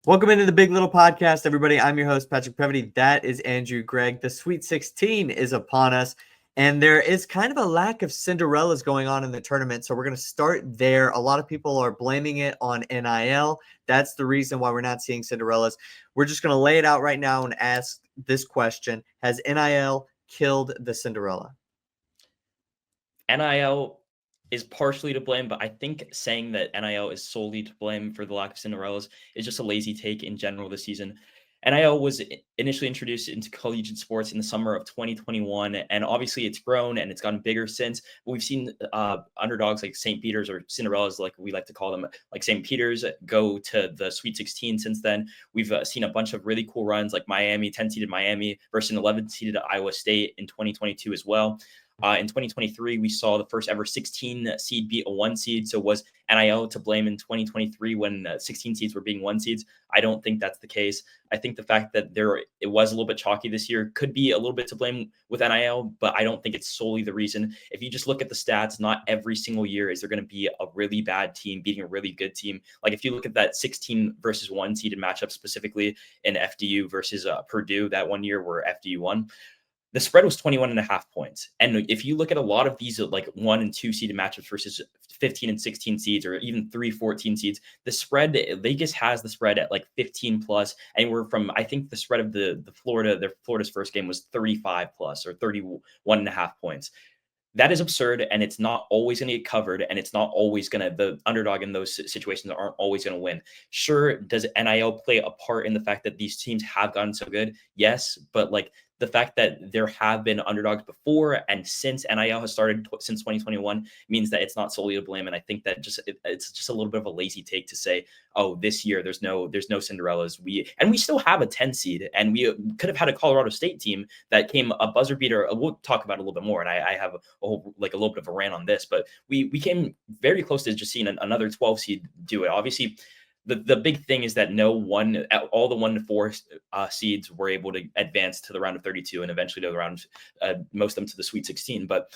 Welcome into the Big Little Podcast, everybody. I'm your host, Patrick Previty. That is Andrew Greig. The Sweet 16 is upon us, and there is kind of a lack of Cinderellas going on in the tournament. So we're going to start there. A lot of people are blaming it on NIL. That's the reason why we're not seeing Cinderellas. We're just going to lay it out right now and ask this question: has NIL killed the Cinderella? NIL is partially to blame, but I think saying that NIL is solely to blame for the lack of Cinderellas is just a lazy take in general this season. NIL was initially introduced into collegiate sports in the summer of 2021, and obviously it's grown and it's gotten bigger since. But we've seen underdogs like St. Peter's, or Cinderellas, like we like to call them, like St. Peter's, go to the Sweet 16 since then. We've seen a bunch of really cool runs, like Miami, 10-seeded Miami versus an 11-seeded Iowa State in 2022 as well. In 2023, we saw the first ever 16 seed beat a 1 seed. So was NIL to blame in 2023 when 16 seeds were being 1 seeds? I don't think that's the case. I think the fact that it was a little bit chalky this year could be a little bit to blame with NIL, but I don't think it's solely the reason. If you just look at the stats, not every single year is there going to be a really bad team beating a really good team. Like if you look at that 16 versus 1 seeded matchup specifically in FDU versus Purdue that one year where FDU won, the spread was 21.5 points. And if you look at a lot of these like 1 and 2 seeded matchups versus 15 and 16 seeds, or even 3-14 seeds, the spread, Vegas has the spread at like 15 plus. And we're from, I think the spread of Florida's first game was 35 plus or 31.5 points. That is absurd, and it's not always going to get covered, and it's not always going to, the underdog in those situations aren't always going to win. Sure, does NIL play a part in the fact that these teams have gotten so good? Yes, but like the fact that there have been underdogs before and since NIL has started since 2021 means that it's not solely to blame. And I think that it's just a little bit of a lazy take to say, oh, this year there's no Cinderellas. We still have a 10 seed, and we could have had a Colorado State team that came a buzzer beater. We'll talk about it a little bit more, and I have a little bit of a rant on this, but we came very close to just seeing another 12 seed do it. Obviously, the big thing is that all the 1 to 4 seeds were able to advance to the round of 32 and eventually to the round, most of them to the Sweet 16. But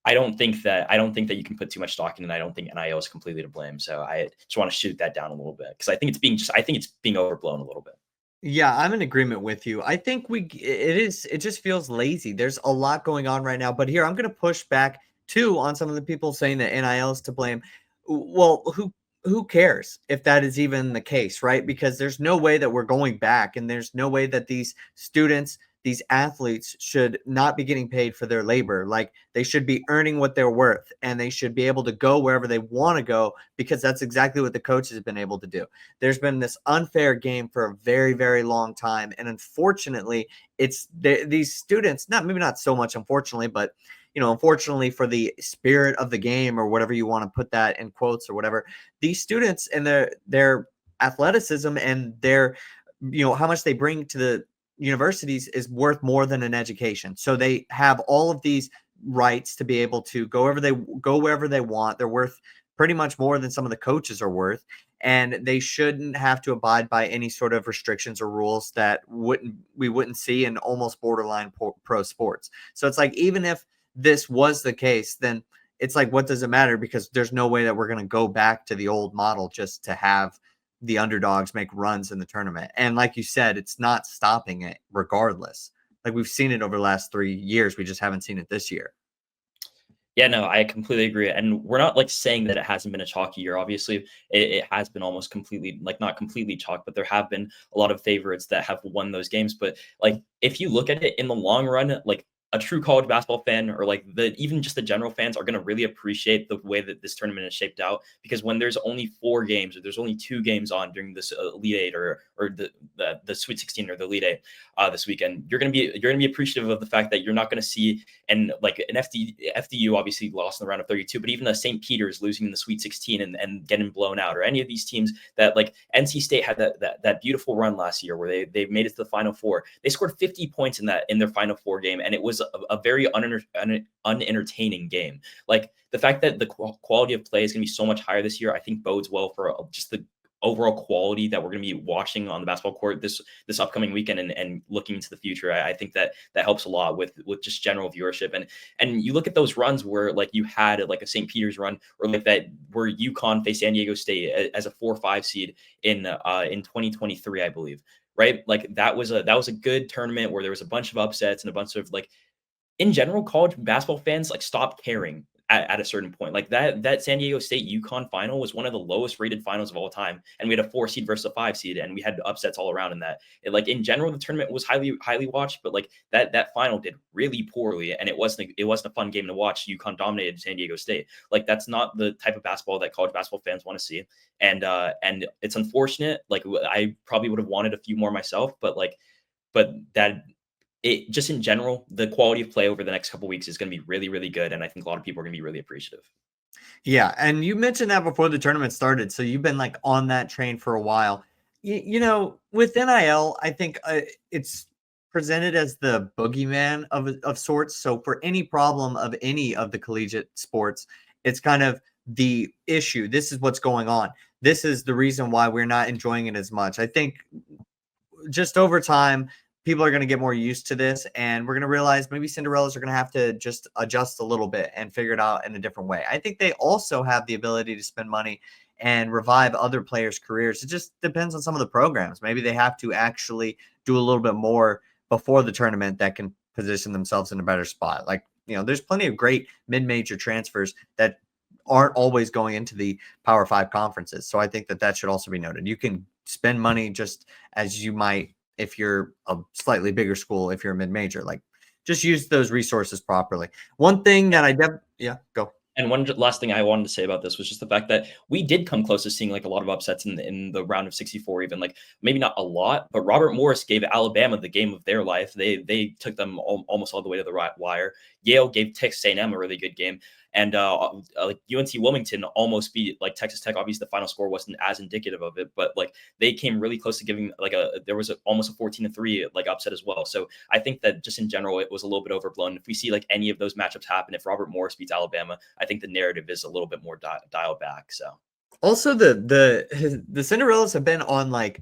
I don't think that you can put too much stock in, and I don't think NIL is completely to blame. So I just want to shoot that down a little bit because I think it's being overblown a little bit. Yeah, I'm in agreement with you. I think it just feels lazy. There's a lot going on right now, but here I'm going to push back too on some of the people saying that NIL is to blame. Well, who cares if that is even the case, right? Because there's no way that we're going back, and there's no way that these students, these athletes should not be getting paid for their labor. Like they should be earning what they're worth, and they should be able to go wherever they want to go because that's exactly what the coaches have been able to do. There's been this unfair game for a very, very long time. And unfortunately, it's these students, maybe not so much, unfortunately, but unfortunately for the spirit of the game, or whatever you want to put that in quotes or whatever, these students and their athleticism and their, how much they bring to the universities is worth more than an education. So they have all of these rights to be able to go wherever they want. They're worth pretty much more than some of the coaches are worth, and they shouldn't have to abide by any sort of restrictions or rules that we wouldn't see in almost borderline pro sports. So it's like, even if this was the case, then it's like, what does it matter? Because there's no way that we're going to go back to the old model just to have the underdogs make runs in the tournament. And like you said, it's not stopping it regardless. Like we've seen it over the last 3 years. We just haven't seen it this year. Yeah, no, I completely agree. And we're not like saying that it hasn't been a chalky year. Obviously, it has been almost completely, like not completely chalk, but there have been a lot of favorites that have won those games. But like, if you look at it in the long run, like a true college basketball fan, or like even just the general fans, are going to really appreciate the way that this tournament is shaped out. Because when there's only 4 games, or there's only 2 games on during this Elite Eight, or the Sweet 16 or the Elite Eight this weekend, you're going to be appreciative of the fact that you're not going to see, and like an FDU obviously lost in the round of 32, but even a St. Peter's losing in the Sweet 16 and getting blown out, or any of these teams that, like NC State had that beautiful run last year where they made it to the Final Four. They scored 50 points in their Final Four game, and it was a very unentertaining game. Like the fact that the quality of play is going to be so much higher this year, I think bodes well for just the overall quality that we're going to be watching on the basketball court this upcoming weekend and looking into the future. I think that helps a lot with just general viewership. And you look at those runs where like you had like a St. Peter's run, or like that where UConn faced San Diego State as a 4-5 seed in 2023, I believe. Right, like that was a good tournament where there was a bunch of upsets and a bunch of like, in general, college basketball fans like stopped caring at a certain point. Like that San Diego State UConn final was one of the lowest rated finals of all time, and we had a 4 seed versus a 5 seed, and we had upsets all around in that. Like in general, the tournament was highly watched, but like that final did really poorly, and it wasn't a fun game to watch. UConn dominated San Diego State. Like that's not the type of basketball that college basketball fans want to see, and it's unfortunate. Like I probably would have wanted a few more myself, but that it just in general, the quality of play over the next couple of weeks is going to be really, really good. And I think a lot of people are going to be really appreciative. Yeah, and you mentioned that before the tournament started, so you've been like on that train for a while. With NIL, I think it's presented as the boogeyman of sorts. So for any problem of any of the collegiate sports, it's kind of the issue. This is what's going on. This is the reason why we're not enjoying it as much. I think just over time, people are going to get more used to this, and we're going to realize maybe Cinderellas are going to have to just adjust a little bit and figure it out in a different way. I think they also have the ability to spend money and revive other players' careers. It just depends on some of the programs. Maybe they have to actually do a little bit more before the tournament that can position themselves in a better spot. Like, there's plenty of great mid-major transfers that aren't always going into the Power 5 conferences. So I think that should also be noted. You can spend money just as you might if you're a slightly bigger school, if you're a mid-major. Like, just use those resources properly. One thing that go. And one last thing I wanted to say about this was just the fact that we did come close to seeing like a lot of upsets in the round of 64, even like maybe not a lot, but Robert Morris gave Alabama the game of their life. They took them almost all the way to the wire. Yale gave Texas A&M a really good game. And like UNC Wilmington almost beat like Texas Tech. Obviously, the final score wasn't as indicative of it, but like they came really close to giving like there was almost a 14-3 like upset as well. So I think that just in general, it was a little bit overblown. If we see like any of those matchups happen, if Robert Morris beats Alabama, I think the narrative is a little bit more dialed back. So also the Cinderellas have been on like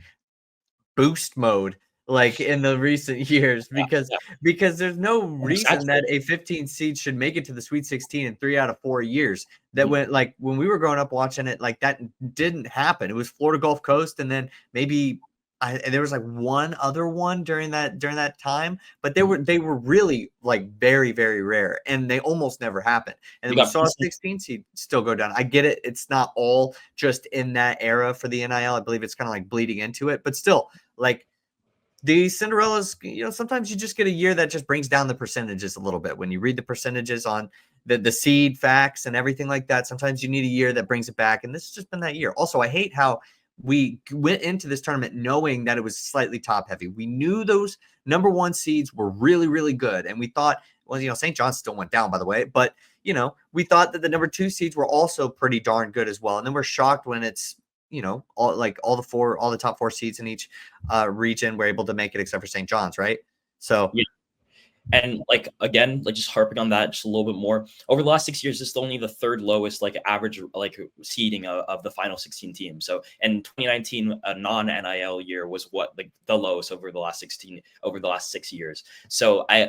boost mode like in the recent years because there's no reason that a 15 seed should make it to the Sweet 16 in 3 out of 4 years. That when we were growing up watching it, like that didn't happen. It was Florida Gulf Coast, and then maybe there was like one other one during that time, but they were really like very, very rare, and they almost never happened. And we saw a 16 seed still go down. I get it; it's not all just in that era for the NIL. I believe it's kind of like bleeding into it, but still, like the Cinderellas, sometimes you just get a year that just brings down the percentages a little bit. When you read the percentages on the seed facts and everything like that, sometimes you need a year that brings it back, and this has just been that year. Also, I hate how we went into this tournament knowing that it was slightly top heavy. We knew those number 1 seeds were really, really good. And we thought, well, St. John's still went down, by the way, but we thought that the number 2 seeds were also pretty darn good as well. And then we're shocked when it's, all the top 4 seeds in each region were able to make it except for St. John's. Right. So yeah. And like, again, like just harping on that just a little bit more, over the last 6 years, this is only the 3rd lowest like average like seeding of the final 16 teams. So in 2019, a non-NIL year was what like the lowest over the last 6 years. So I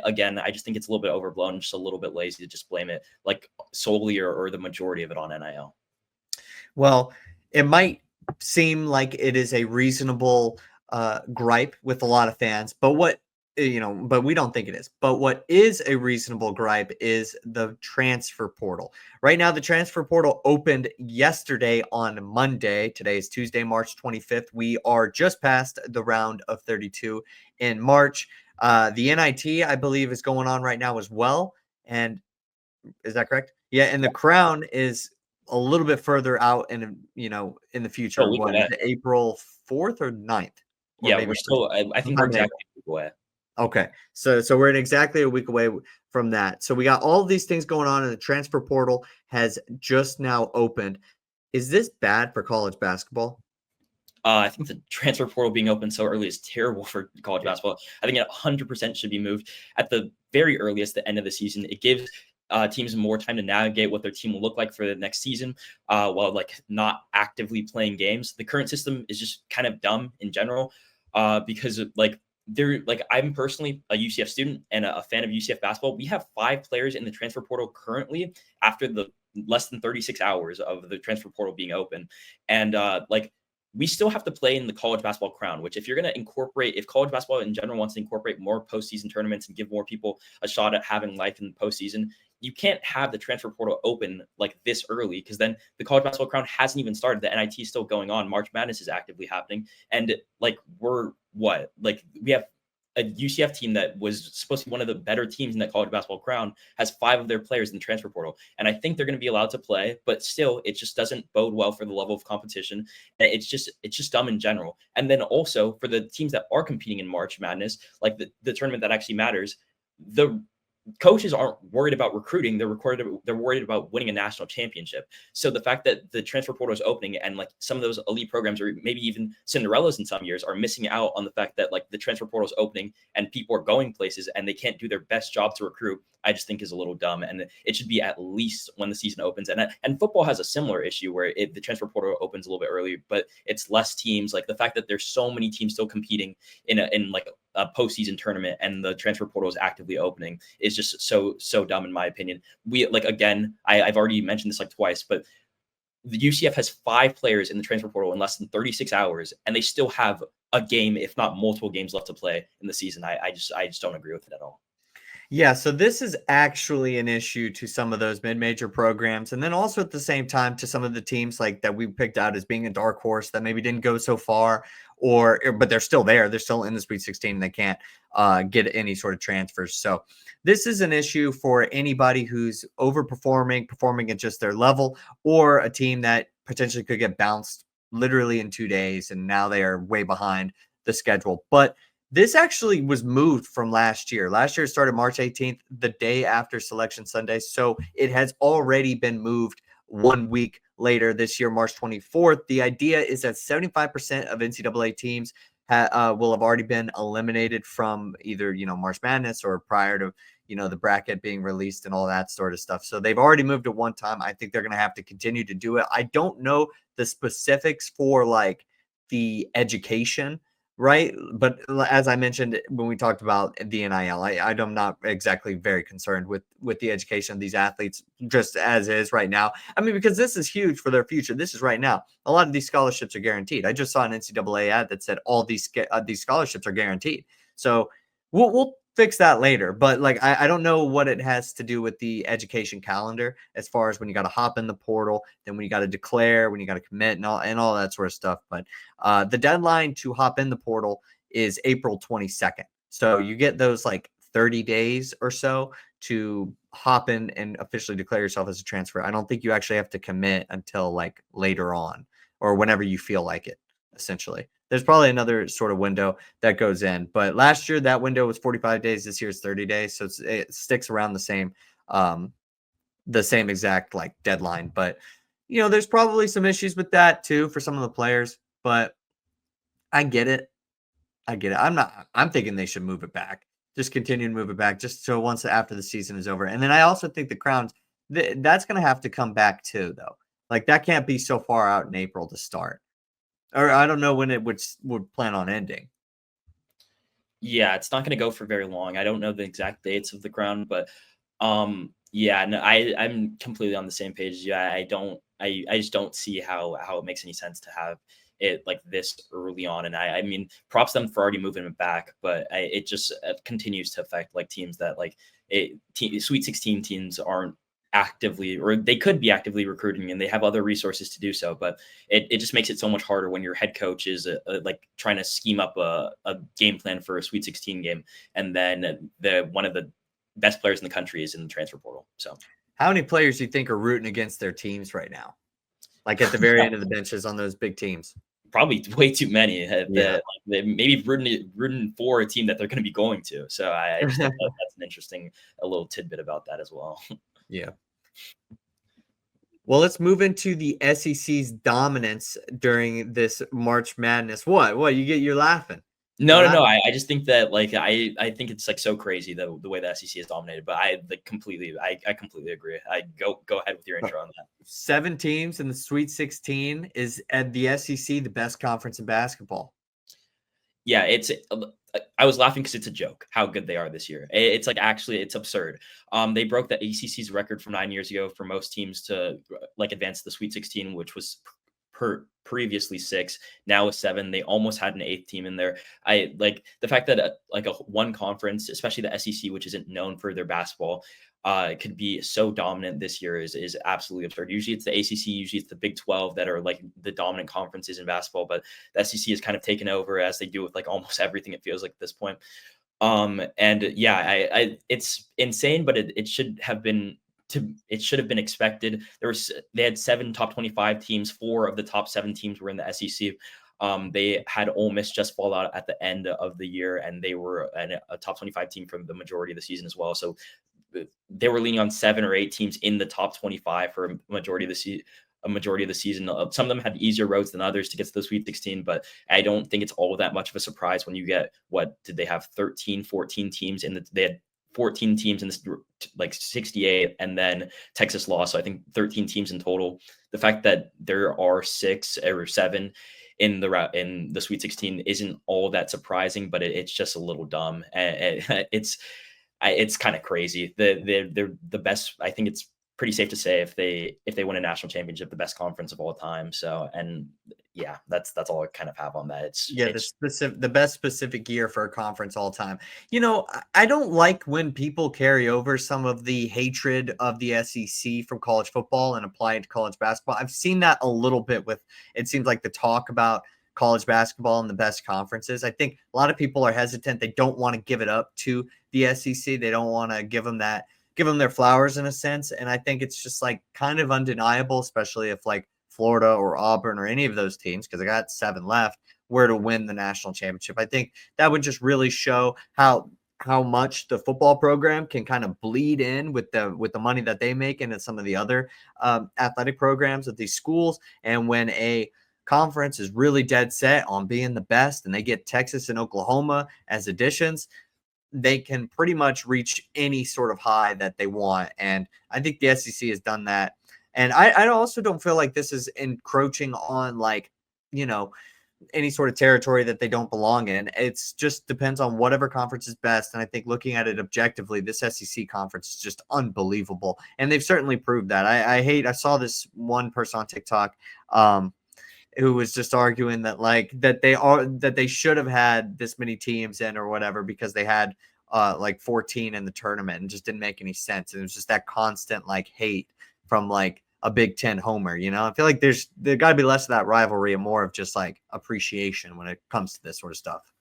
just think it's a little bit overblown, just a little bit lazy to just blame it like solely or the majority of it on NIL. Well, it might seem like it is a reasonable gripe with a lot of fans, but but we don't think it is. But what is a reasonable gripe is the transfer portal. Right now, the transfer portal opened yesterday on Monday. Today is Tuesday, March 25th. We are just past the round of 32 in March. The NIT, I believe, is going on right now as well. And is that correct? Yeah, and the Crown is a little bit further out in the future. What is it, April 4th or 9th? Yeah, we're still. I think we're exactly a week away. Okay, so we're in exactly a week away from that. So we got all of these things going on, and the transfer portal has just now opened. Is this bad for college basketball? I think the transfer portal being open so early is terrible for college basketball. I think it 100% should be moved at the very earliest, the end of the season. It gives teams more time to navigate what their team will look like for the next season, while like not actively playing games. The current system is just kind of dumb in general, because of, like I'm personally a UCF student and a fan of UCF basketball. We have 5 players in the transfer portal currently after the less than 36 hours of the transfer portal being open, and we still have to play in the college basketball crown, which if you're going to incorporate, if college basketball in general wants to incorporate more postseason tournaments and give more people a shot at having life in the postseason, you can't have the transfer portal open like this early, because then the college basketball crown hasn't even started. The NIT is still going on. March Madness is actively happening. And like, we have a UCF team that was supposed to be one of the better teams in that college basketball crown has 5 of their players in the transfer portal. And I think they're going to be allowed to play, but still, it just doesn't bode well for the level of competition. And it's just dumb in general. And then also for the teams that are competing in March Madness, like the tournament that actually matters, the coaches aren't worried about recruiting. They're worried about winning a national championship. So the fact that the transfer portal is opening and like some of those elite programs, or maybe even Cinderellas in some years, are missing out on the fact that like the transfer portal is opening and people are going places and they can't do their best job to recruit, I just think is a little dumb. And it should be at least when the season opens. And football has a similar issue where the transfer portal opens a little bit early, but it's less teams. Like the fact that there's so many teams still competing in like a postseason tournament and the transfer portal is actively opening is just so dumb in my opinion. We like, again, I've already mentioned this like twice, but the UCF has 5 players in the transfer portal in less than 36 hours, and they still have a game, if not multiple games left to play in the season. I just don't agree with it at all. Yeah, so this is actually an issue to some of those mid-major programs, and then also at the same time to some of the teams like that we picked out as being a dark horse that maybe didn't go so far, but they're still there. They're still in the Sweet 16, and they can't get any sort of transfers. So this is an issue for anybody who's overperforming, performing at just their level, or a team that potentially could get bounced literally in 2 days, and now they are way behind the schedule. But this actually was moved from last year. Last year it started March 18th, the day after Selection Sunday. So it has already been moved 1 week later this year, March 24th. The idea is that 75% of NCAA teams will have already been eliminated from either, March Madness or prior to, the bracket being released and all that sort of stuff. So they've already moved it one time. I think they're going to have to continue to do it. I don't know the specifics for like the education, right? But as I mentioned when we talked about the NIL, I'm not exactly very concerned with the education of these athletes just as is right now. I mean, because this is huge for their future. This is right now. A lot of these scholarships are guaranteed. I just saw an NCAA ad that said all these scholarships are guaranteed. So we'll fix that later. But like, I don't know what it has to do with the education calendar as far as when you got to hop in the portal, then when you got to declare, when you got to commit and all that sort of stuff. But the deadline to hop in the portal is April 22nd. So you get those like 30 days or so to hop in and officially declare yourself as a transfer. I don't think you actually have to commit until like later on or whenever you feel like it, essentially. There's probably another sort of window that goes in, but last year that window was 45 days. This year is 30 days. So it sticks around the same exact like deadline. But, there's probably some issues with that too for some of the players, but I get it. I'm thinking they should move it back. Just continue to move it back just so once after the season is over. And then I also think the Crowns, that's going to have to come back too, though. Like that can't be so far out in April to start. Or I don't know when it would plan on ending. Yeah, it's not going to go for very long. I don't know the exact dates of the crown, but yeah, no, I'm completely on the same page. Yeah, I just don't see how it makes any sense to have it like this early on. And I mean, props them for already moving it back, but it just continues to affect like teams that like Sweet 16 teams aren't actively, or they could be actively recruiting and they have other resources to do so, but it just makes it so much harder when your head coach is like trying to scheme up a game plan for a Sweet 16 game, and then one of the best players in the country is in the transfer portal. So how many players do you think are rooting against their teams right now, like at the very end of the benches on those big teams? Probably way too many. Yeah. Maybe rooting for a team that they're going to be going to. So I just think that's an interesting a little tidbit about that as well. Yeah. Well, let's move into the SEC's dominance during this March Madness. What? You're laughing? No, But no, no. I just think that like I think it's like so crazy the way the SEC is dominated. But I completely agree. I go ahead with your I intro on that. 7 teams in the Sweet 16 is at the SEC the best conference in basketball. Yeah, I was laughing because it's a joke how good they are this year. It's like actually it's absurd. They broke the ACC's record from 9 years ago for most teams to like advance to the Sweet 16, which was previously 6, now is 7. They almost had an eighth team in there. I like the fact that like a one conference, especially the SEC, which isn't known for their basketball, could be so dominant this year is absolutely absurd. Usually it's the ACC, usually it's the Big 12 that are like the dominant conferences in basketball, but the SEC has kind of taken over as they do with like almost everything. It feels like at this point. And yeah, it's insane, but it should have been it should have been expected. They had 7 top 25 teams. 4 of the top 7 teams were in the SEC. They had Ole Miss just fall out at the end of the year, and they were a top 25 team for the majority of the season as well. So they were leaning on 7 or 8 teams in the top 25 for a majority of the season. Some of them had easier roads than others to get to the Sweet 16, but I don't think it's all that much of a surprise when you get, what did they have, 13, 14 teams they had 14 teams in this like 68, and then Texas lost. So I think 13 teams in total. The fact that there are 6 or 7 in the Sweet 16 isn't all that surprising, but it's just a little dumb. And it's kind of crazy. They're the best. I think it's pretty safe to say if they win a national championship, the best conference of all time. So, and yeah, that's all I kind of have on that. Yeah, It's the best specific year for a conference all time. I don't like when people carry over some of the hatred of the SEC from college football and apply it to college basketball. I've seen that a little bit with, it seems like, the talk about college basketball and the best conferences. I think a lot of people are hesitant. They don't want to give it up to the SEC. They don't want to give them their flowers in a sense. And I think it's just like kind of undeniable, especially if like Florida or Auburn or any of those teams, because I got 7 left, were to win the national championship. I think that would just really show how much the football program can kind of bleed in with the money that they make into some of the other athletic programs of these schools. And when a conference is really dead set on being the best and they get Texas and Oklahoma as additions, they can pretty much reach any sort of high that they want. And I think the SEC has done that. And I also don't feel like this is encroaching on, like, any sort of territory that they don't belong in. It's just depends on whatever conference is best. And I think looking at it objectively, this SEC conference is just unbelievable. And they've certainly proved that. I saw this one person on TikTok who was just arguing that that they should have had this many teams in or whatever, because they had like 14 in the tournament, and just didn't make any sense. And it was just that constant like hate from like a Big Ten homer. I feel like there got to be less of that rivalry and more of just like appreciation when it comes to this sort of stuff.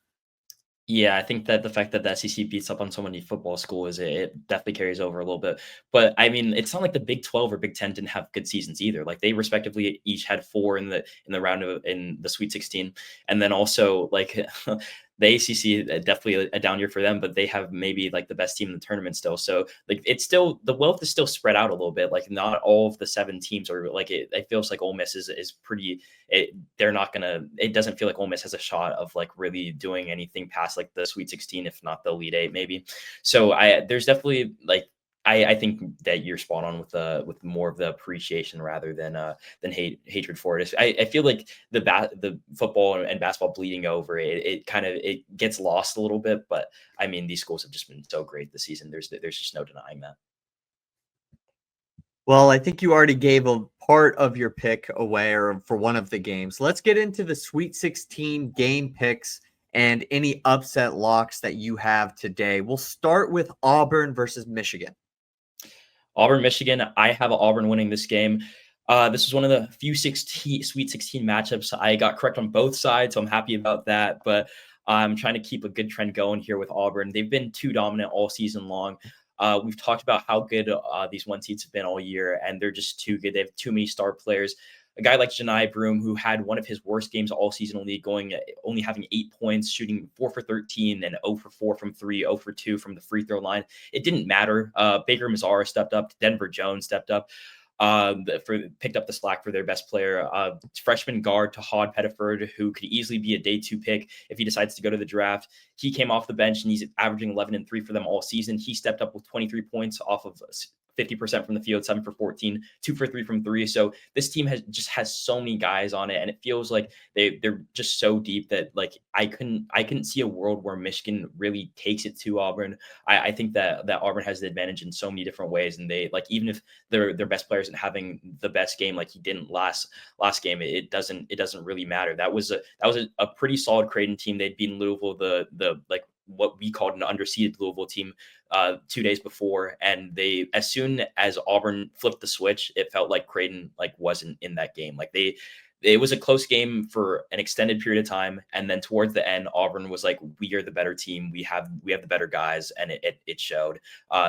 Yeah, I think that the fact that the SEC beats up on so many football schools, it definitely carries over a little bit. But I mean, it's not like the Big 12 or Big 10 didn't have good seasons either. Like they respectively each had 4 in the Sweet 16, and then also like the ACC, definitely a down year for them, but they have maybe like the best team in the tournament still. So like it's still, the wealth is still spread out a little bit. Like not all of the 7 teams are like it feels like Ole Miss is pretty. They're not gonna. It doesn't feel like Ole Miss has a shot of like really doing anything past like the Sweet 16, if not the Elite 8, maybe. So there's definitely like I think that you're spot on with more of the appreciation rather than hatred for it. I feel like the football and basketball bleeding over it kind of it gets lost a little bit. But I mean, these schools have just been so great this season. There's just no denying that. Well, I think you already gave a part of your pick away, or for one of the games. Let's get into the Sweet 16 game picks and any upset locks that you have today. We'll start with Auburn versus Michigan. Auburn, Michigan. I have Auburn winning this game. This is one of the few Sweet 16 matchups I got correct on both sides, so I'm happy about that. But I'm trying to keep a good trend going here with Auburn. They've been too dominant all season long. We've talked about how good these 1 seeds have been all year, and they're just too good. They have too many star players. A guy like Janai Broom, who had one of his worst games all season, only having 8 points, shooting 4 for 13 and 0 for 4 from 3, 0 for 2 from the free throw line. It didn't matter. Baker Mazzara stepped up. Denver Jones stepped up. picked up the slack for their best player, freshman guard Tahad Pettiford, who could easily be a day 2 pick if he decides to go to the draft. He came off the bench and he's averaging 11 and 3 for them all season. He stepped up with 23 points off of 50% from the field, 7 for 14, 2 for 3 from 3. So this team has so many guys on it, and it feels like they're just so deep that like I couldn't see a world where Michigan really takes it to Auburn. I think that Auburn has the advantage in so many different ways, and they like even if their best players isn't having the best game like he didn't last game, it doesn't really matter. That was a pretty solid Creighton team. They'd beaten Louisville, the like what we called an underseeded Louisville team 2 days before, and they, as soon as Auburn flipped the switch, it felt like Creighton like wasn't in that game. Like it was a close game for an extended period of time, and then towards the end, Auburn was like, "We are the better team. We have the better guys," and it showed.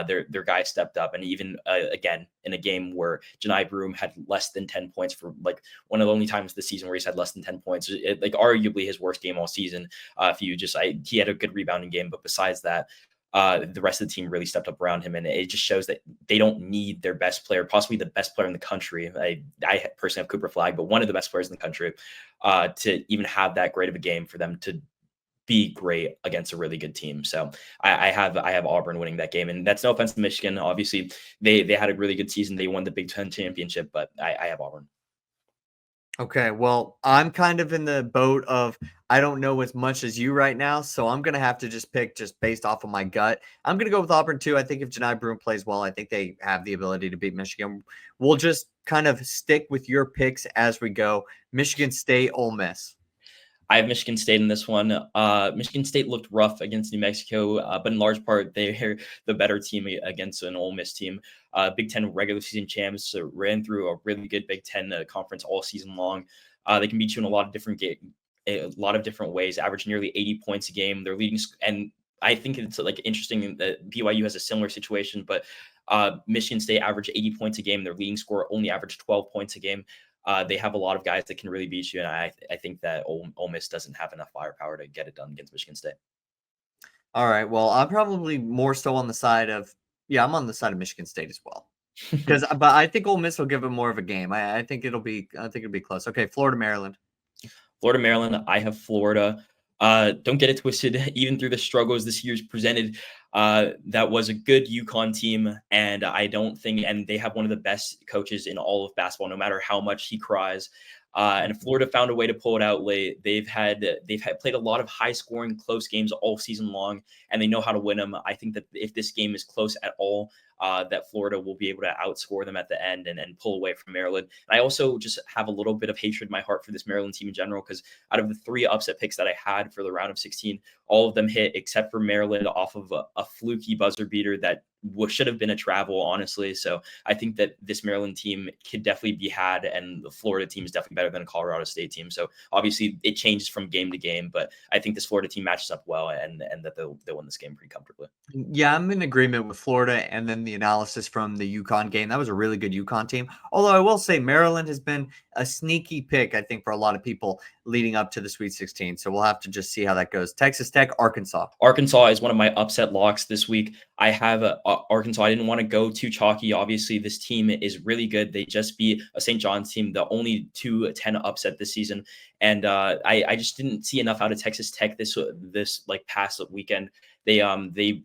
Their guys stepped up, and even again in a game where Janai Broom had less than 10 points for like one of the only times this season where he's had less than 10 points, like arguably his worst game all season. He had a good rebounding game, but besides that, the rest of the team really stepped up around him, and it just shows that they don't need their best player, possibly the best player in the country. I personally have Cooper Flag, but one of the best players in the country, to even have that great of a game for them to be great against a really good team. So I have Auburn winning that game, and that's no offense to Michigan. Obviously, they had a really good season. They won the Big Ten championship, but I have Auburn. Okay, well, I'm kind of in the boat of I don't know as much as you right now, so I'm gonna have to just pick just based off of my gut. I'm gonna go with Auburn too. I think if Janai Broom plays well, I think they have the ability to beat Michigan. We'll just kind of stick with your picks as we go. Michigan State, Ole Miss. I have Michigan State in this one. Michigan State looked rough against New Mexico, but in large part, they're the better team against an Ole Miss team. Big Ten regular season champs, ran through a really good Big Ten conference all season long. They can beat you in a lot of different ways, average nearly 80 points a game. They're leading, and I think it's like interesting that BYU has a similar situation, but Michigan State averaged 80 points a game. Their leading scorer only averaged 12 points a game. They have a lot of guys that can really beat you, and I think that Ole Miss doesn't have enough firepower to get it done against Michigan State. All right. Well, I'm probably more so on the side of I'm on the side of Michigan State as well. But I think Ole Miss will give it more of a game. I think it'll be close. Okay, Florida, Maryland. Florida, Maryland. I have Florida. Don't get it twisted. Even through the struggles this year's presented, that was a good UConn team, and I don't think, and they have one of the best coaches in all of basketball, no matter how much he cries. And Florida found a way to pull it out late. They've played a lot of high scoring, close games all season long, and they know how to win them. I think that if this game is close at all, that Florida will be able to outscore them at the end and pull away from Maryland. And I also just have a little bit of hatred in my heart for this Maryland team in general, because out of the 3 upset picks that I had for the round of 16, all of them hit except for Maryland off of a fluky buzzer beater that should have been a travel, honestly. So I think that this Maryland team could definitely be had, and the Florida team is definitely better than a Colorado State team. So obviously it changes from game to game, but I think this Florida team matches up well, and that they'll win this game pretty comfortably. Yeah, I'm in agreement with Florida, and then the analysis from the UConn game. That was a really good UConn team. Although I will say Maryland has been a sneaky pick, I think, for a lot of people leading up to the Sweet 16. So we'll have to just see how that goes. Texas Tech, Arkansas. Arkansas is one of my upset locks this week. I have Arkansas. I didn't want to go too chalky. Obviously, this team is really good. They just beat a St. John's team, the only 2-10 upset this season. And I just didn't see enough out of Texas Tech this like past weekend. They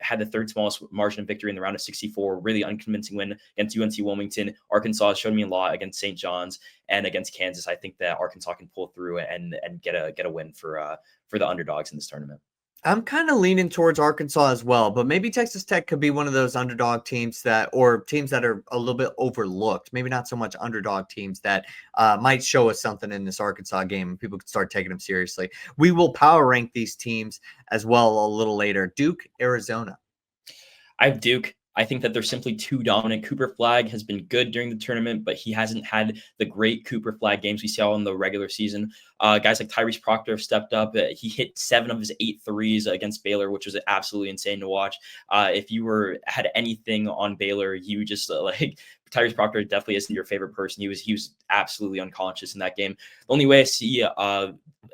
had the 3rd smallest margin of victory in the round of 64, really unconvincing win against UNC Wilmington. Arkansas showed me a lot against St. John's and against Kansas. I think that Arkansas can pull through and get a win for the underdogs in this tournament. I'm kind of leaning towards Arkansas as well, but maybe Texas Tech could be one of those underdog teams or teams that are a little bit overlooked. Maybe not so much underdog teams that might show us something in this Arkansas game, and people could start taking them seriously. We will power rank these teams as well a little later. Duke, Arizona. I have Duke. I think that they're simply too dominant. Cooper Flag has been good during the tournament, but he hasn't had the great Cooper Flag games we saw in the regular season. Guys like Tyrese Proctor have stepped up. He hit 7 of his 8 threes against Baylor, which was absolutely insane to watch. If you had anything on Baylor, you just Tyrese Proctor definitely isn't your favorite person. He was absolutely unconscious in that game. The only way I see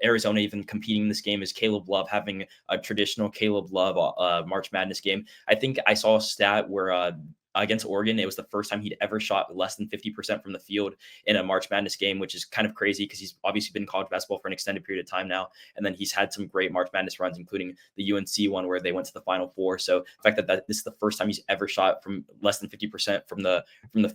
Arizona even competing in this game is Caleb Love having a traditional Caleb Love March Madness game. I think I saw a stat where against Oregon, it was the first time he'd ever shot less than 50% from the field in a March Madness game, which is kind of crazy because he's obviously been in college basketball for an extended period of time now. And then he's had some great March Madness runs, including the UNC one where they went to the Final Four. So the fact that this is the first time he's ever shot from less than 50% from the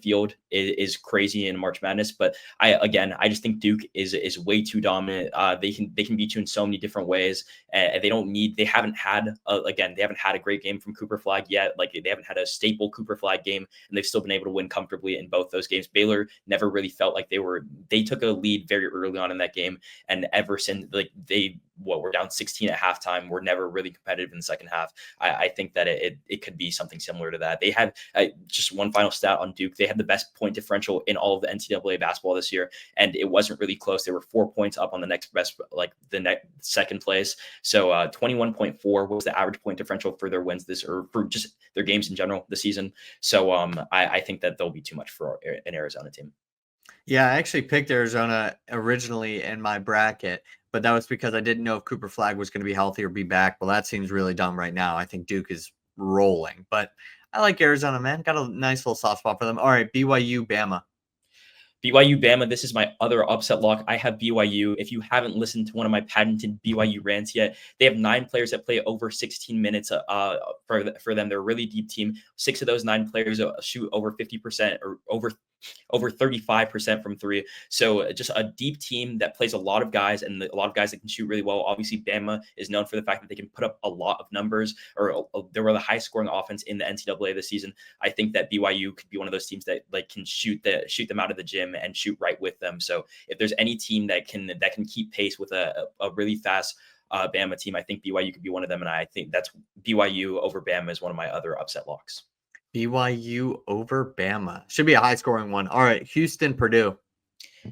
field is crazy in March Madness. But I just think Duke is way too dominant. They can beat you in so many different ways, and they haven't had a great game from Cooper Flag yet. Like they haven't had a staple Cooper Flag game, and they've still been able to win comfortably in both those games. Baylor never really felt like they took a lead very early on in that game, and ever since were down 16 at halftime, were never really competitive in the second half. I think that it could be something similar to that. They had just one final stat on Duke. They had the best point differential in all of the NCAA basketball this year, and it wasn't really close. They were 4 points up on the next best, like the next second place. So 21.4 was the average point differential for their wins or for just their games in general this season. So I think that they'll be too much for an Arizona team. Yeah, I actually picked Arizona originally in my bracket, but that was because I didn't know if Cooper Flag was going to be healthy or be back. Well, that seems really dumb right now. I think Duke is rolling, but I like Arizona, man. Got a nice little soft spot for them. All right, BYU, Bama. BYU, Bama, this is my other upset lock. I have BYU. If you haven't listened to one of my patented BYU rants yet, they have 9 players that play over 16 minutes for them. They're a really deep team. 6 of those 9 players shoot over 50% or over 35% from 3. So just a deep team that plays a lot of guys and a lot of guys that can shoot really well. Obviously, Bama is known for the fact that they can put up a lot of numbers, or they were the highest scoring offense in the NCAA this season. I think that BYU could be one of those teams that can shoot them out of the gym and shoot right with them. So if there's any team that can keep pace with a really fast Bama team, I think BYU could be one of them. And I think that's BYU over Bama is one of my other upset locks. BYU over Bama. Should be a high scoring one. All right, Houston, Purdue.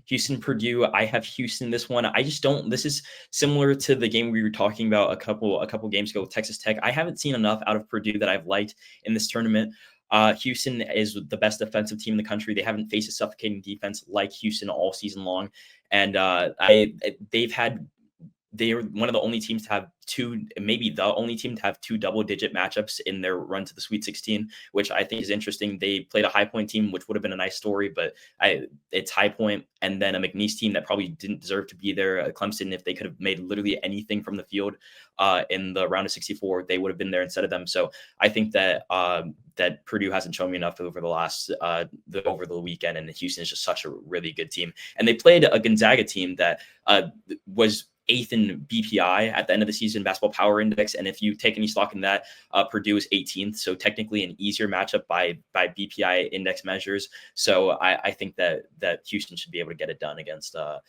Houston, Purdue. I have Houston this one. I just don't. This is similar to the game we were talking about a couple games ago with Texas Tech. I haven't seen enough out of Purdue that I've liked in this tournament. Houston is the best defensive team in the country. They haven't faced a suffocating defense like Houston all season long, and they're one of the only teams to have maybe the only team to have 2 double-digit matchups in their run to the Sweet 16, which I think is interesting. They played a High Point team, which would have been a nice story, but it's High Point and then a McNeese team that probably didn't deserve to be there. Clemson, if they could have made literally anything from the field in the round of 64, they would have been there instead of them. So I think that that Purdue hasn't shown me enough over the last over the weekend, and Houston is just such a really good team. And they played a Gonzaga team that was 8th in BPI at the end of the season Basketball Power Index, and if you take any stock in that, Purdue is 18th, so technically an easier matchup by BPI index measures. So I think that Houston should be able to get it done against a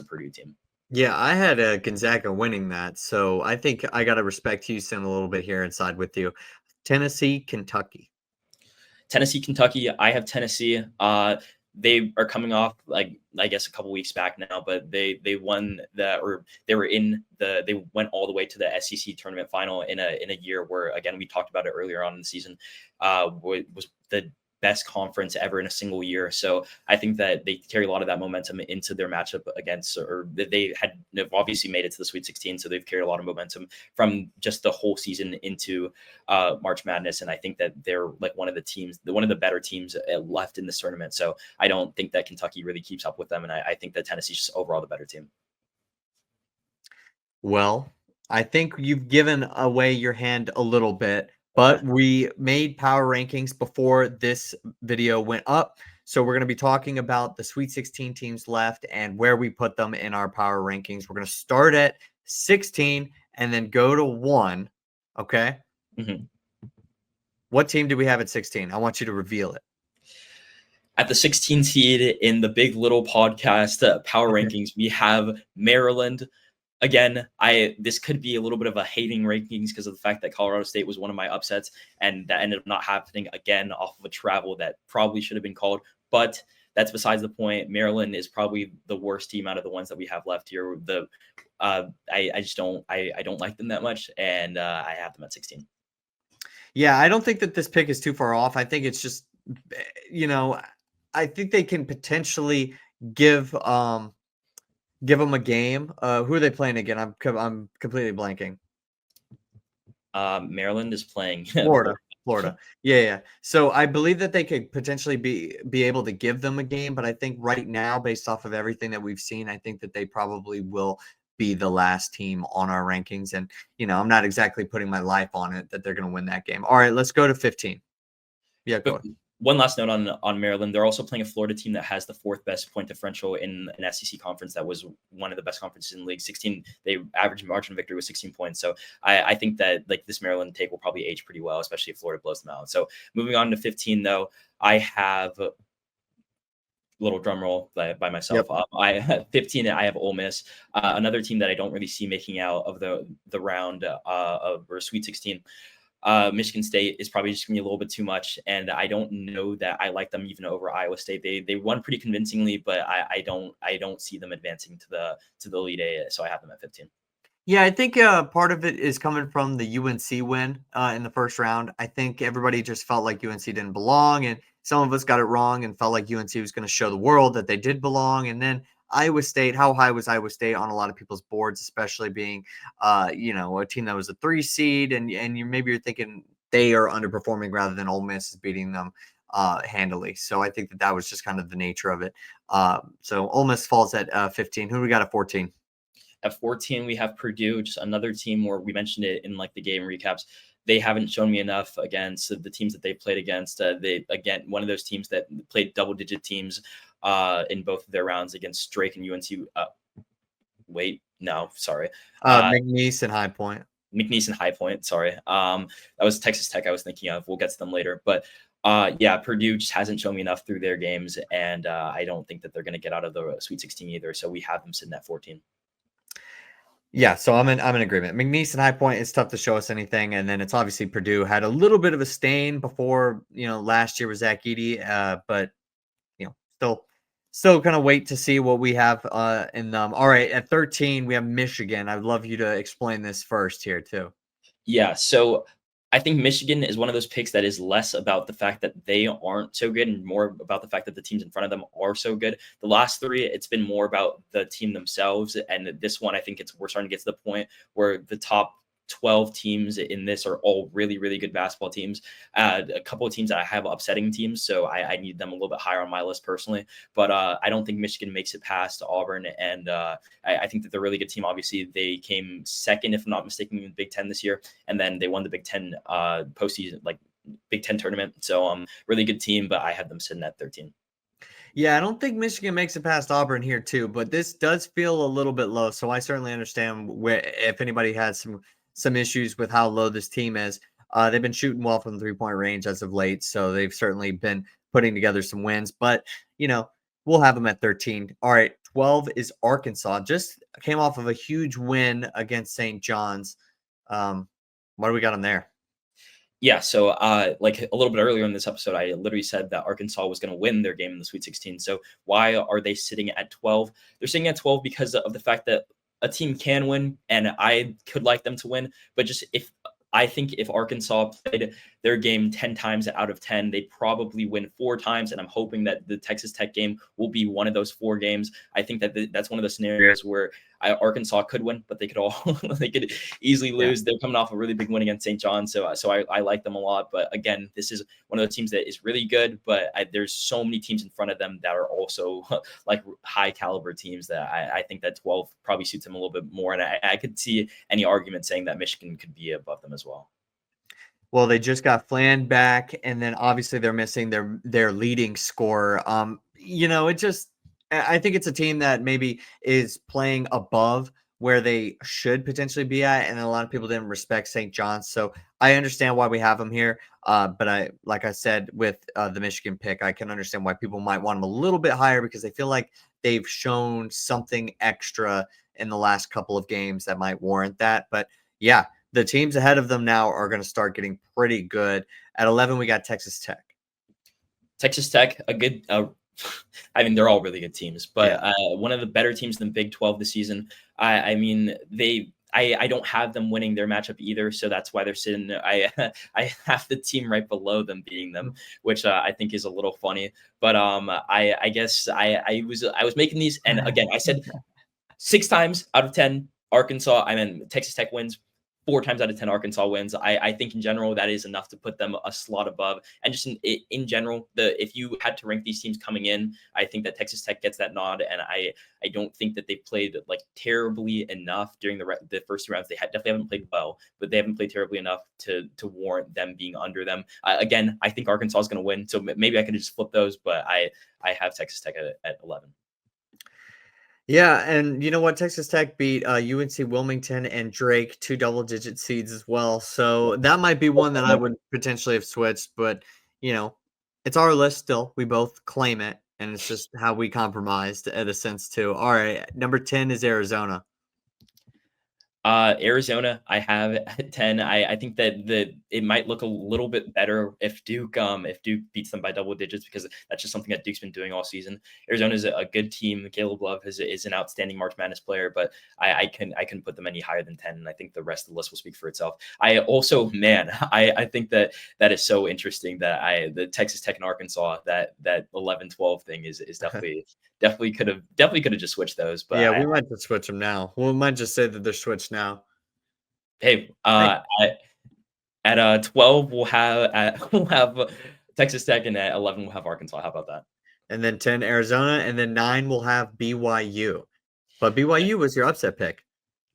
Purdue team. Yeah, I had Gonzaga winning that, so I think I got to respect Houston a little bit here and side with you. Tennessee, Kentucky. Tennessee, Kentucky. I have Tennessee. They are coming off, like, I guess a couple weeks back now, but they won they went all the way to the SEC tournament final in a year where, again, we talked about it earlier on in the season, was the best conference ever in a single year. So I think that they carry a lot of that momentum into their matchup against, or they've obviously made it to the Sweet 16. So they've carried a lot of momentum from just the whole season into March Madness. And I think that they're like one of the better teams left in this tournament. So I don't think that Kentucky really keeps up with them. And I think that Tennessee's just overall the better team. Well, I think you've given away your hand a little bit. But we made power rankings before this video went up. So we're going to be talking about the Sweet 16 teams left and where we put them in our power rankings. We're going to start at 16 and then go to 1. Okay. Mm-hmm. What team do we have at 16? I want you to reveal it. At the 16 seed in the Big Little Podcast power rankings, we have Maryland. Again, this could be a little bit of a hating rankings because of the fact that Colorado State was one of my upsets, and that ended up not happening again off of a travel that probably should have been called. But that's besides the point. Maryland is probably the worst team out of the ones that we have left here. I don't like them that much, and I have them at 16. Yeah, I don't think that this pick is too far off. I think it's just, I think they can potentially give them a game. Who are they playing again? I'm completely blanking. Maryland is playing Florida. Florida. Yeah, yeah. So I believe that they could potentially be able to give them a game, but I think right now, based off of everything that we've seen, I think that they probably will be the last team on our rankings. And I'm not exactly putting my life on it that they're going to win that game. All right, let's go to 15. Yeah, go But ahead. one last note on Maryland. They're also playing a Florida team that has the fourth best point differential in an SEC conference that was one of the best conferences in the league. 16, they average margin of victory was 16 points. So I think that like this Maryland take will probably age pretty well, especially if Florida blows them out. So moving on to 15, though, I have little drum roll by myself. Yep. I have 15. I have Ole Miss, another team that I don't really see making out of the round of or Sweet 16. Michigan State is probably just gonna be a little bit too much, and I don't know that I like them even over Iowa State. They won pretty convincingly, but I don't see them advancing to the Elite Eight, so I have them at 15. Yeah, I think part of it is coming from the UNC win in the first round. I think everybody just felt like UNC didn't belong, and some of us got it wrong and felt like UNC was going to show the world that they did belong. And then Iowa State, how high was Iowa State on a lot of people's boards, especially being, a team that was a 3 seed, and maybe you're thinking they are underperforming rather than Ole Miss is beating them handily. So I think that was just kind of the nature of it. So Ole Miss falls at 15. Who do we got at 14? At 14, we have Purdue, just another team where we mentioned it in like the game recaps. They haven't shown me enough against the teams that they've played against. They again one of those teams that played double-digit teams in both of their rounds against Drake and UNC. Wait, no, sorry. McNeese and High Point. McNeese and High Point. Sorry. That was Texas Tech I was thinking of. We'll get to them later. But yeah, Purdue just hasn't shown me enough through their games, and I don't think that they're going to get out of the Sweet 16 either. So we have them sitting at 14. Yeah, so I'm in agreement. McNeese and High Point, it's tough to show us anything, and then it's obviously Purdue had a little bit of a stain before last year with Zach Edey, but still kind of wait to see what we have in them. All right, at 13 we have Michigan. I'd love you to explain this first here too. Yeah, so I think Michigan is one of those picks that is less about the fact that they aren't so good and more about the fact that the teams in front of them are so good. The last three, it's been more about the team themselves. And this one, I think we're starting to get to the point where the top 12 teams in this are all really, really good basketball teams. A couple of teams that I have upsetting teams, so I need them a little bit higher on my list personally. But I don't think Michigan makes it past Auburn, and I think that they're a really good team. Obviously, they came second, if I'm not mistaken, in the Big Ten this year, and then they won the Big Ten postseason, like Big Ten tournament. So really good team, but I had them sitting at 13. Yeah, I don't think Michigan makes it past Auburn here too, but this does feel a little bit low. So I certainly understand if anybody has some issues with how low this team is. They've been shooting well from the 3-point range as of late, so they've certainly been putting together some wins. But we'll have them at 13. All right, 12 is Arkansas. Just came off of a huge win against St. John's. What do we got them there? Yeah, so like a little bit earlier in this episode, I literally said that Arkansas was going to win their game in the Sweet 16. So why are they sitting at 12? They're sitting at 12 because of the fact that a team can win, and I could like them to win. But just I think if Arkansas played their game 10 times out of 10, they probably win 4 times. And I'm hoping that the Texas Tech game will be one of those 4 games. I think that that's one of the scenarios where Arkansas could win, but they could easily lose. Yeah. They're coming off a really big win against St. John. So I like them a lot. But again, this is one of those teams that is really good, but there's so many teams in front of them that are also like high caliber teams that I think that 12 probably suits them a little bit more. And I could see any argument saying that Michigan could be above them as well. Well, they just got Flan back, and then obviously they're missing their leading scorer. I think it's a team that maybe is playing above where they should potentially be at, and a lot of people didn't respect St. John's. So I understand why we have them here. But like I said, with the Michigan pick, I can understand why people might want them a little bit higher because they feel like they've shown something extra in the last couple of games that might warrant that. But yeah, the teams ahead of them now are going to start getting pretty good. At 11, we got Texas Tech. Texas Tech, a good I mean, they're all really good teams, but one of the better teams in the Big 12 this season. I mean, I don't have them winning their matchup either, so that's why they're sitting. I have the team right below them beating them, which I think is a little funny. But I guess I was making these, and again, I said 6 times out of 10 Arkansas. I mean, Texas Tech wins. 4 times out of 10 Arkansas wins. I think in general that is enough to put them a slot above. And just in general, if you had to rank these teams coming in, I think that Texas Tech gets that nod. And I don't think that they played like terribly enough during the first 2 rounds. They definitely haven't played well, but they haven't played terribly enough to warrant them being under them. Again, I think Arkansas is going to win, so maybe I can just flip those, but I have Texas Tech at 11. Yeah, and you know what? Texas Tech beat UNC Wilmington and Drake, 2 double-digit seeds as well. So that might be one that I would potentially have switched, but you know, it's our list still. We both claim it, and it's just how we compromised in a sense too. All right, number 10 is Arizona. Arizona, I have at 10. I think that it might look a little bit better if Duke beats them by double digits, because that's just something that Duke's been doing all season. Arizona is a good team. Caleb Love is an outstanding March Madness player, but I can put them any higher than 10, and I think the rest of the list will speak for itself. I also, man, I think that is so interesting that the Texas Tech and Arkansas, that 11-12 thing is definitely could have just switched those, but Yeah, we might just switch them now. We might just say that they're switched now. Hey, at 12 we'll have Texas Tech, and at 11 we'll have Arkansas. How about that? And then 10 Arizona, and then 9 will have BYU. But BYU was your upset pick.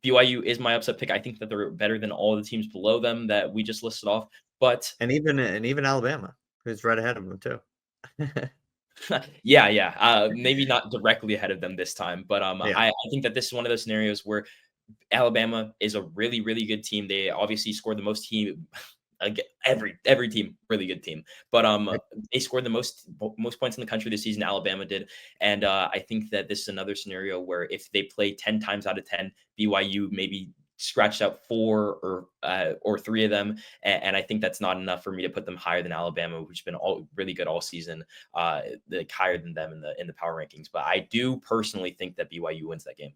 BYU is my upset pick. I think that they're better than all the teams below them that we just listed off. But and even Alabama, who's right ahead of them too. yeah. Maybe not directly ahead of them this time, but Yeah. I think that this is one of those scenarios where Alabama is a really, really good team. They obviously scored the most every team, really good team, but they scored the most points in the country this season. Alabama did, and I think that this is another scenario where if they play 10 times out of 10, BYU maybe scratched out 4 or 3 of them, and I think that's not enough for me to put them higher than Alabama, which has been all really good all season, like higher than them in the power rankings. But I do personally think that BYU wins that game.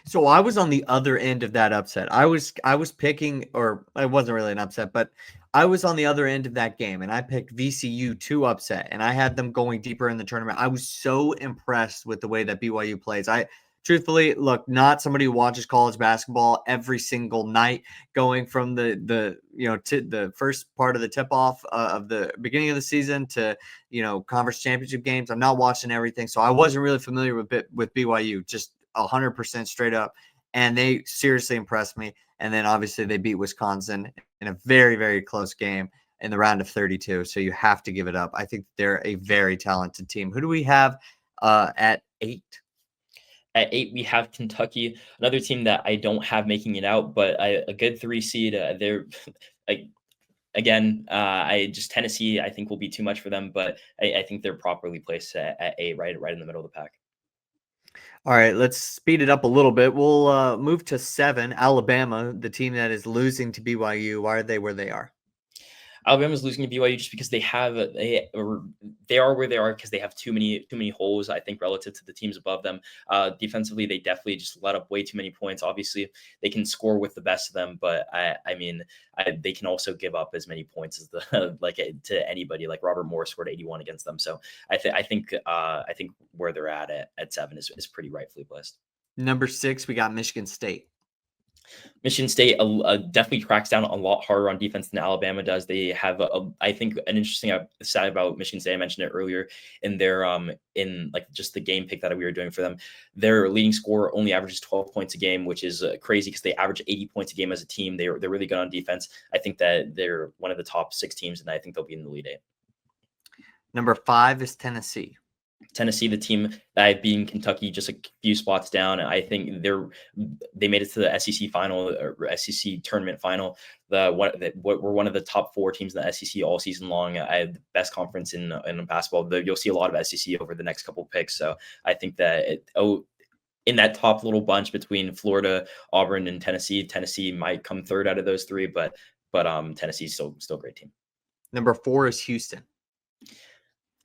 So I was on the other end of that upset. I was picking, or it wasn't really an upset, but I was on the other end of that game, and I picked VCU to upset, and I had them going deeper in the tournament. I was so impressed with the way that BYU plays. I truthfully, look, not somebody who watches college basketball every single night, going from the to the first part of the tip off of the beginning of the season to conference championship games. I'm not watching everything, so I wasn't really familiar with BYU. Just 100% straight up, and they seriously impressed me. And then obviously they beat Wisconsin in a very, very close game in the round of 32. So you have to give it up. I think they're a very talented team. Who do we have at 8? At 8, we have Kentucky, another team that I don't have making it out, but a good 3 seed. They're like, again, Tennessee, I think will be too much for them, but I think they're properly placed at 8, right in the middle of the pack. All right, let's speed it up a little bit. We'll move to 7, Alabama, the team that is losing to BYU. Why are they where they are? Alabama's losing to BYU just because they are where they are because they have too many holes, I think, relative to the teams above them. Defensively, they definitely just let up way too many points. Obviously, they can score with the best of them, but they can also give up as many points as to anybody. Like Robert Morris scored 81 against them, so I think where they're at 7 is pretty rightfully placed. Number 6, we got Michigan State. Michigan State definitely cracks down a lot harder on defense than Alabama does. They have, I think, an interesting stat about Michigan State. I mentioned it earlier in their in like just the game pick that we were doing for them. Their leading scorer only averages 12 points a game, which is crazy because they average 80 points a game as a team. They're really good on defense. I think that they're one of the top 6 teams, and I think they'll be in the Elite 8. Number 5 is Tennessee. Tennessee, the team that I've beaten Kentucky just a few spots down. I think they made it to the SEC final or SEC tournament final. We're one of the top 4 teams in the SEC all season long. I have the best conference in basketball. You'll see a lot of SEC over the next couple of picks. So I think that in that top little bunch between Florida, Auburn, and Tennessee might come third out of those 3, but Tennessee's still a great team. Number 4 is Houston.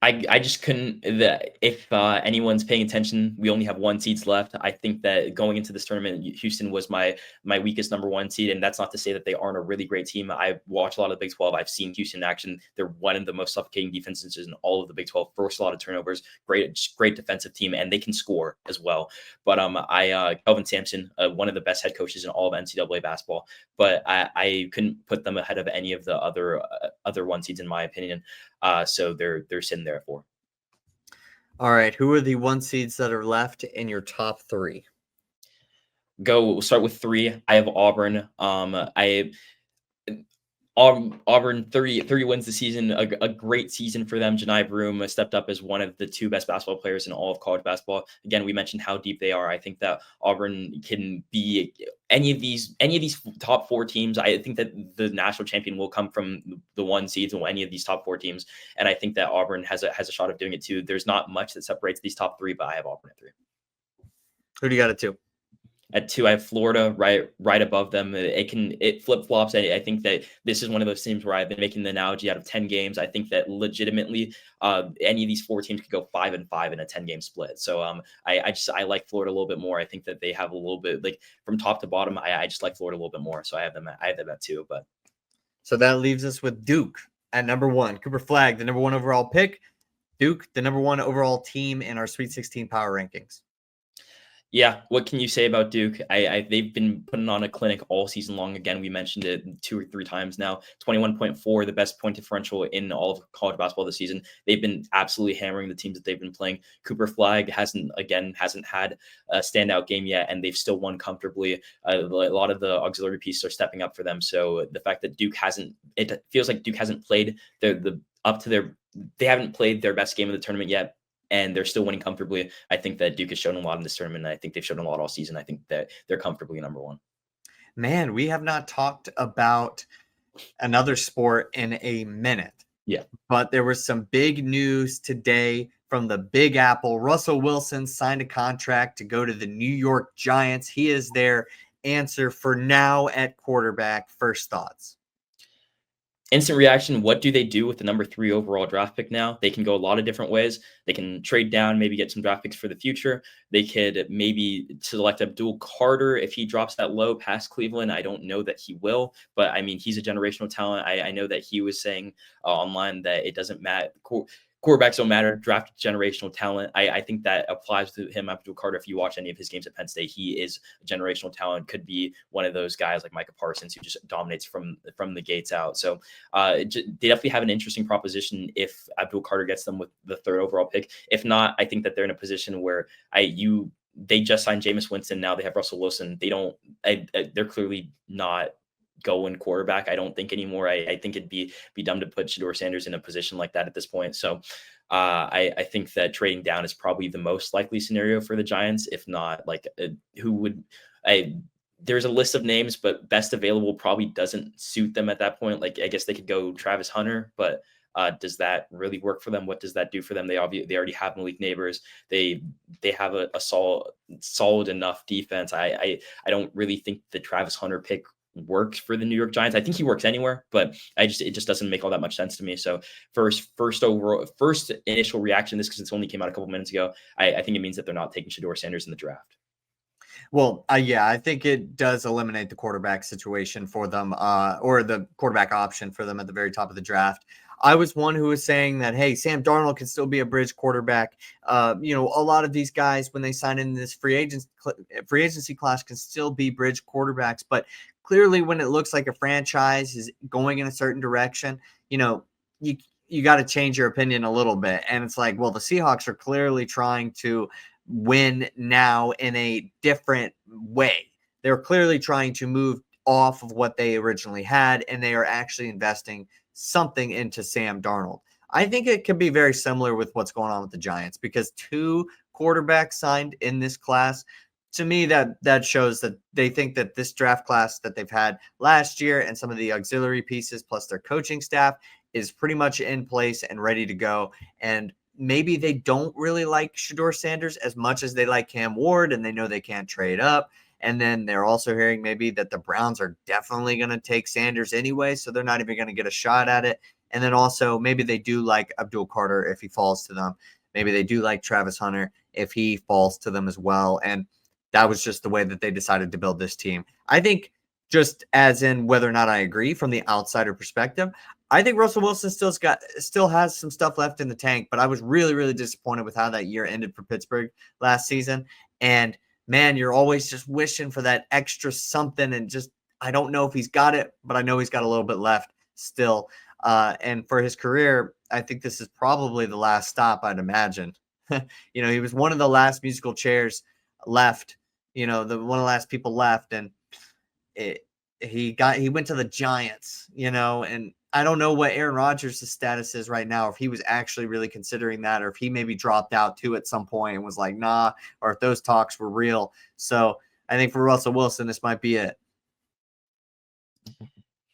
I just couldn't. If anyone's paying attention, we only have 1 seeds left. I think that going into this tournament, Houston was my weakest #1 seed, and that's not to say that they aren't a really great team. I watch a lot of the Big 12. I've seen Houston in action. They're one of the most suffocating defenses in all of the Big 12. Force a lot of turnovers. Great defensive team, and they can score as well. But Kelvin Sampson, one of the best head coaches in all of NCAA basketball, but I couldn't put them ahead of any of the other 1 seeds in my opinion. So they're sitting there at 4. All right, who are the 1 seeds that are left in your top 3? We'll start with 3. I have Auburn. Auburn 30 wins the season, a great season for them. Janai Broom stepped up as one of the 2 best basketball players in all of college basketball. Again, we mentioned how deep they are. I think that Auburn can be any of these top 4 teams. I think that the national champion will come from the 1 seeds or any of these top 4 teams. And I think that Auburn has a shot of doing it too. There's not much that separates these top 3, but I have Auburn at 3. Who do you got at 2? At 2, I have Florida right above them. It flip flops. I think that this is one of those teams where I've been making the analogy out of 10 games. I think that legitimately any of these 4 teams could go 5-5 in a 10-game split. So I like Florida a little bit more. I think that they have a little bit, like, from top to bottom. I just like Florida a little bit more. So I have them at 2. But so that leaves us with Duke at number 1. Cooper Flagg, the number 1 overall pick. Duke, the number 1 overall team in our Sweet 16 power rankings. Yeah, what can you say about Duke? They've been putting on a clinic all season long. Again, we mentioned it 2 or 3 times now. 21.4, the best point differential in all of college basketball this season. They've been absolutely hammering the teams that they've been playing. Cooper Flagg hasn't had a standout game yet, and they've still won comfortably. A lot of the auxiliary pieces are stepping up for them. So the fact that it feels like Duke hasn't played they haven't played their best game of the tournament yet, and they're still winning comfortably. I think that Duke has shown a lot in this tournament, and I think they've shown a lot all season. I think that they're comfortably number 1. Man, we have not talked about another sport in a minute. Yeah. But there was some big news today from the Big Apple. Russell Wilson signed a contract to go to the New York Giants. He is their answer for now at quarterback. First thoughts. Instant reaction, what do they do with the number 3 overall draft pick now? They can go a lot of different ways. They can trade down, maybe get some draft picks for the future. They could maybe select Abdul Carter if he drops that low past Cleveland. I don't know that he will, but I mean, he's a generational talent. I know that he was saying online that it doesn't matter. Quarterbacks don't matter. Draft generational talent. I think that applies to him, Abdul Carter. If you watch any of his games at Penn State, he is a generational talent. Could be one of those guys like Micah Parsons who just dominates from the gates out. So they definitely have an interesting proposition if Abdul Carter gets them with the 3rd overall pick. If not, I think that they're in a position where they just signed Jameis Winston. Now they have Russell Wilson. They're clearly not going quarterback, I don't think anymore. I think it'd be dumb to put Shedeur Sanders in a position like that at this point. So I think that trading down is probably the most likely scenario for the Giants. If not, like there's a list of names, but best available probably doesn't suit them at that point. Like, I guess they could go Travis Hunter, but does that really work for them? What does that do for them? They already have Malik Neighbors. They have a solid enough defense. I don't really think the Travis Hunter pick works for the New York Giants. I think he works anywhere, but it just doesn't make all that much sense to me. So first initial reaction to this, because it's only came out a couple minutes ago, I think it means that they're not taking Shedeur Sanders in the draft. Well, yeah, I think it does eliminate the quarterback situation for them, or the quarterback option for them at the very top of the draft. I was one who was saying that, hey, Sam Darnold can still be a bridge quarterback. A lot of these guys, when they sign in this free agency class, can still be bridge quarterbacks. But clearly, when it looks like a franchise is going in a certain direction, you got to change your opinion a little bit. And it's like, well, the Seahawks are clearly trying to win now in a different way. They're clearly trying to move off of what they originally had, and they are actually investing something into Sam Darnold. I think it could be very similar with what's going on with the Giants, because 2 quarterbacks signed in this class. To me, that shows that they think that this draft class that they've had last year and some of the auxiliary pieces plus their coaching staff is pretty much in place and ready to go. And maybe they don't really like Shedeur Sanders as much as they like Cam Ward, and they know they can't trade up. And then they're also hearing maybe that the Browns are definitely going to take Sanders anyway, so they're not even going to get a shot at it. And then also maybe they do like Abdul Carter if he falls to them. Maybe they do like Travis Hunter if he falls to them as well. And that was just the way that they decided to build this team. I think, just as in whether or not I agree from the outsider perspective, I think Russell Wilson still has some stuff left in the tank, but I was really, really disappointed with how that year ended for Pittsburgh last season. And man, you're always just wishing for that extra something. And just, I don't know if he's got it, but I know he's got a little bit left still. And for his career, I think this is probably the last stop, I'd imagine. He was one of the last musical chairs left, one of the last people left. And he went to the Giants, and I don't know what Aaron Rodgers' status is right now, if he was actually really considering that, or if he maybe dropped out too at some point and was like, nah, or if those talks were real. So I think for Russell Wilson, this might be it.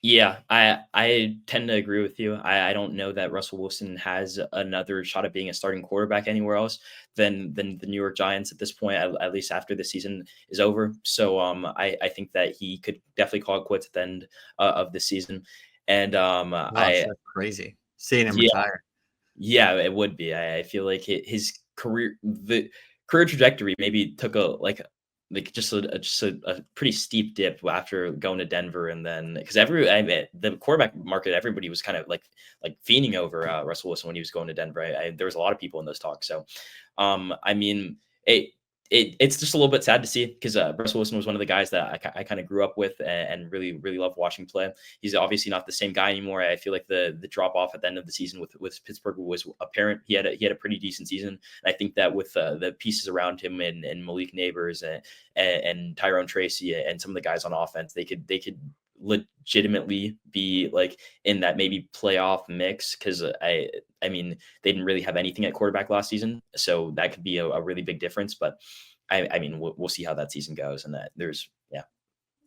Yeah, I tend to agree with you. I don't know that Russell Wilson has another shot at being a starting quarterback anywhere else than the New York Giants at this point, at least after the season is over. So I think that he could definitely call it quits at the end of the season. And Gosh, that's crazy seeing him yeah, retire. yeah, it would be. I feel like his the career trajectory maybe took just a pretty steep dip after going to Denver, and then because the quarterback market, everybody was kind of like fiending over Russell Wilson when he was going to Denver. There was a lot of people in those talks. So, I mean, it's just a little bit sad to see because Russell Wilson was one of the guys that I kind of grew up with and really really loved watching play. He's obviously not the same guy anymore. I feel like the drop off at the end of the season with Pittsburgh was apparent. He had a pretty decent season. And I think that with the pieces around him and Malik Neighbors and Tyrone Tracy and some of the guys on offense, they could legitimately be like in that maybe playoff mix, because I mean they didn't really have anything at quarterback last season, so that could be a really big difference. But I mean we'll see how that season goes, and that there's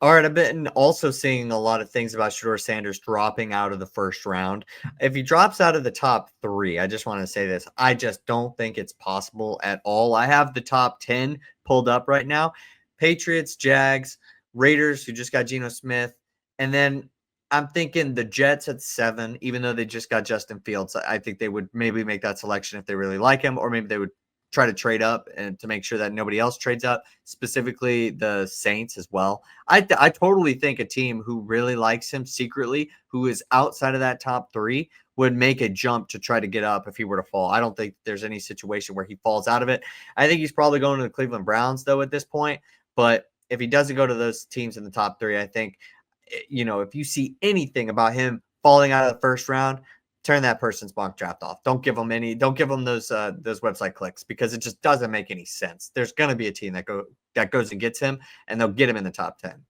All right, I've been also seeing a lot of things about Shedeur Sanders dropping out of the first round. If he drops out of the top 3, I just want to say this. I just don't think it's possible at all. I have the top 10 pulled up right now. Patriots, Jags, Raiders, who just got Geno Smith. And then I'm thinking the Jets at 7, even though they just got Justin Fields. I think they would maybe make that selection if they really like him, or maybe they would try to trade up and to make sure that nobody else trades up, specifically the Saints as well. I totally think a team who really likes him secretly, who is outside of that top 3, would make a jump to try to get up if he were to fall. I don't think there's any situation where he falls out of it. I think he's probably going to the Cleveland Browns, though, at this point. But if he doesn't go to those teams in the top 3, I think, if you see anything about him falling out of the first round, turn that person's mock draft off. Don't give them those website clicks, because it just doesn't make any sense. There's going to be a team that goes and gets him, and they'll get him in the top 10.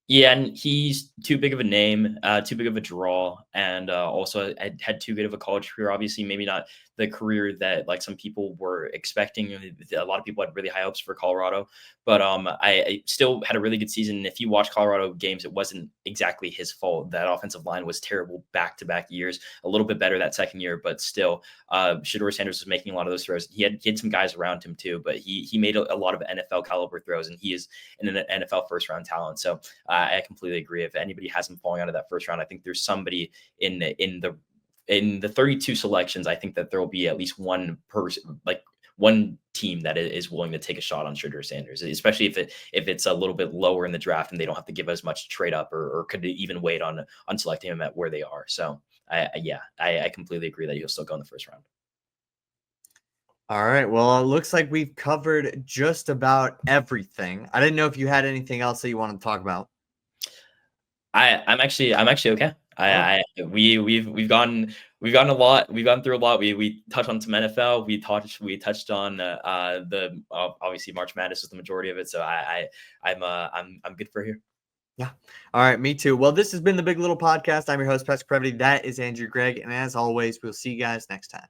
Yeah, and he's too big of a name, too big of a draw, and also had too good of a college career. Obviously, maybe not the career that like some people were expecting. A lot of people had really high hopes for Colorado, but I still had a really good season. If you watch Colorado games, it wasn't exactly his fault. That offensive line was terrible back-to-back years. A little bit better that second year, but still, Shedeur Sanders was making a lot of those throws. He had some guys around him too, but he made a lot of NFL caliber throws, and he is an NFL first-round talent. So I completely agree. If anybody has him falling out of that first round, I think there's somebody in the 32 selections. I think that there will be at least one person, like one team, that is willing to take a shot on Shedeur Sanders, especially if it's a little bit lower in the draft and they don't have to give as much trade up or could even wait on selecting him at where they are. So I completely agree that he'll still go in the first round. All right. Well, it looks like we've covered just about everything. I didn't know if you had anything else that you want to talk about. I'm actually okay. We've gone a lot. We've gone through a lot. We touched on some NFL. We touched on the obviously March Madness was the majority of it. So I'm good for here. Yeah. All right. Me too. Well, this has been the Big Little Podcast. I'm your host, Pastor Previty. That is Andrew Greig. And as always, we'll see you guys next time.